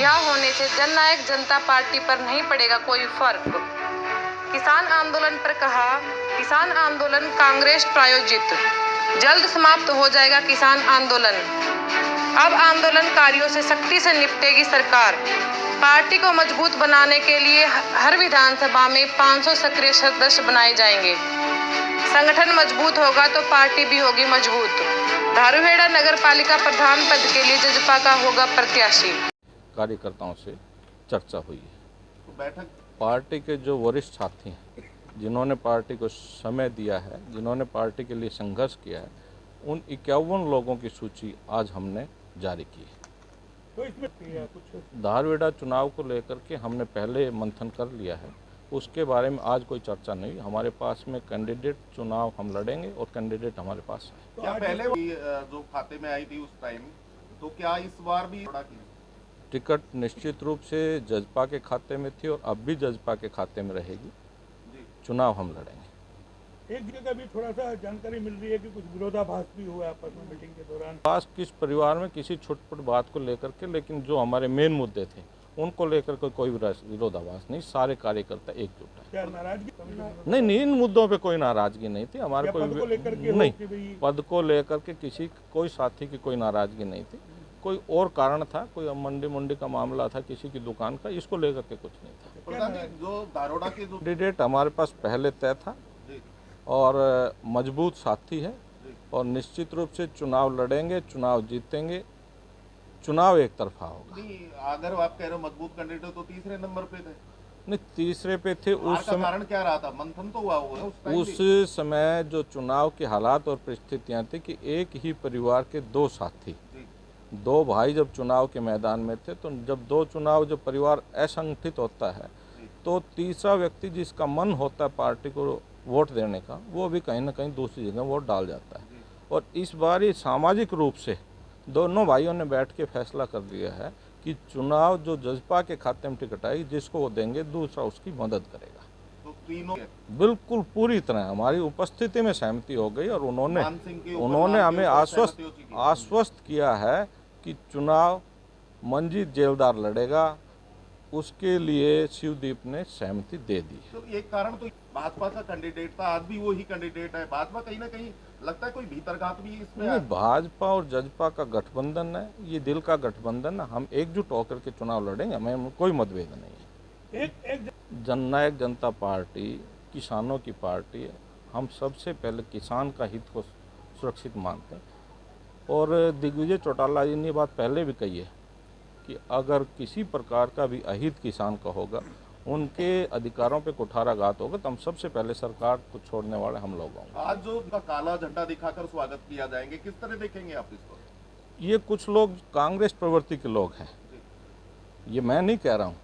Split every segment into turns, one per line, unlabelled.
रिहा होने से जननायक जनता पार्टी पर नहीं पड़ेगा कोई फर्क। किसान आंदोलन पर कहा, किसान आंदोलन कांग्रेस प्रायोजित, जल्द समाप्त हो जाएगा किसान आंदोलन। अब आंदोलनकारियों से सख्ती से निपटेगी सरकार। पार्टी को मजबूत बनाने के लिए हर विधानसभा में 500 सक्रिय सदस्य बनाए जाएंगे। संगठन मजबूत होगा तो पार्टी भी होगी मजबूत। धारूहेड़ा नगर पालिका प्रधान पद के लिए जजपा का होगा प्रत्याशी।
कार्यकर्ताओं से चर्चा हुई है।
तो बैठक
पार्टी के जो वरिष्ठ साथी हैं, जिन्होंने पार्टी को समय दिया है, जिन्होंने पार्टी के लिए संघर्ष किया है, उन 51 लोगों की सूची आज हमने जारी की है।
तो इसमें कुछ
धारूहेड़ा चुनाव को लेकर के हमने पहले मंथन कर लिया है, उसके बारे में आज कोई चर्चा नहीं। हमारे पास में कैंडिडेट चुनाव हम लड़ेंगे और कैंडिडेट हमारे पास है।
क्या पहले जो खाते में आई थी उस टाइम, तो क्या इस बार भी
टिकट निश्चित रूप से जजपा के खाते में थी और अब भी जजपा के खाते में रहेगी। चुनाव हम लड़ेंगे।
एक जगह भी थोड़ा सा जानकारी मिल रही है कि कुछ विरोधाभास भी हुआ आपस में मीटिंग के दौरान।
पास किस परिवार में किसी छोटी बात को लेकर के, लेकिन जो हमारे मेन मुद्दे थे उनको लेकर के कोई विरोधाभास नहीं। सारे कार्यकर्ता एकजुट है।
क्या नाराजगी?
नहीं, इन मुद्दों पे कोई नाराजगी नहीं थी। हमारे कोई
पद को लेकर के
नहीं, पद को लेकर के किसी कोई साथी की कोई नाराजगी नहीं थी। कोई और कारण था, कोई मंडी का मामला था किसी की दुकान का, इसको लेकर के कुछ नहीं था।
जो धारूहेड़ा के जो
कैंडिडेट हमारे पास पहले तय था और मजबूत साथी है और निश्चित रूप से चुनाव लड़ेंगे, चुनाव जीतेंगे। चुनाव एक तरफा होगा।
अगर आप कह रहे हो मजबूत कैंडिडेट, तो तीसरे नंबर पे थे।
नहीं, तीसरे पे थे। उस समय
कारण क्या रहा था? मंथन तो हुआ होगा
उस समय जो चुनाव के हालात और परिस्थितियां थी कि एक ही परिवार के दो साथी, दो भाई जब चुनाव के मैदान में थे, तो जब दो चुनाव जब परिवार असंगठित होता है तो तीसरा व्यक्ति जिसका मन होता है पार्टी को वोट देने का, वो भी कहीं ना कहीं दूसरी जगह वोट डाल जाता है। और इस बार ये सामाजिक रूप से दोनों भाइयों ने बैठ के फैसला कर लिया है कि चुनाव जो जजपा के खाते में टिकट आई, जिसको वो देंगे दूसरा उसकी मदद करेगा।
तो तीनों
बिल्कुल पूरी तरह हमारी उपस्थिति में सहमति हो गई और उन्होंने हमें आश्वस्त किया है कि चुनाव मंजीत जेलदार लड़ेगा। उसके लिए शिवदीप ने सहमति दे दी।
तो एक कारण तो भाजपा का कैंडिडेट था, आज भी वही कैंडिडेट है। भाजपा कहीं ना कहीं लगता है कोई भीतरघात भी इसमें
नहीं, भाजपा और जजपा का गठबंधन है, ये दिल का गठबंधन है। हम एकजुट होकर के चुनाव लड़ेंगे, हमें कोई मतभेद नहीं है। जननायक जनता पार्टी किसानों की पार्टी है। हम सबसे पहले किसान का हित को सुरक्षित मानते हैं और दिग्विजय चौटाला जी ने बात पहले भी कही है कि अगर किसी प्रकार का भी अहित किसान का होगा, उनके अधिकारों पे कुठाराघात होगा, तो हम सबसे पहले सरकार को छोड़ने वाले हम लोग होंगे।
आज जो उनका काला झंडा दिखाकर स्वागत किया जाएंगे, किस तरह देखेंगे आप इसको?
ये कुछ लोग कांग्रेस प्रवृत्ति के लोग हैं, ये मैं नहीं कह रहा हूँ।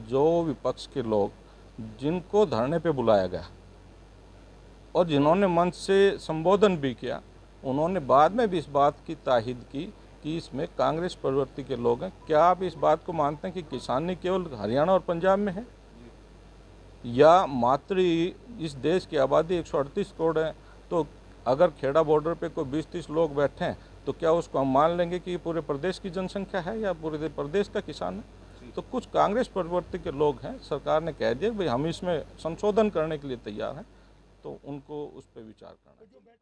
जो विपक्ष के लोग जिनको धरने पे बुलाया गया और जिन्होंने मंच से संबोधन भी किया, उन्होंने बाद में भी इस बात की ताकीद की कि इसमें कांग्रेस प्रवृत्ति के लोग हैं। क्या आप इस बात को मानते हैं कि किसानी केवल हरियाणा और पंजाब में है, या मात्र इस देश की आबादी 138 करोड़ है, तो अगर खेड़ा बॉर्डर पे कोई 20-30 लोग बैठे हैं तो क्या उसको हम मान लेंगे कि पूरे प्रदेश की जनसंख्या है या पूरे प्रदेश का किसान है? तो कुछ कांग्रेस प्रवृत्ति के लोग हैं, सरकार ने कह दिया भाई हम इसमें संशोधन करने के लिए तैयार हैं, तो उनको उस पर विचार करना चाहिए।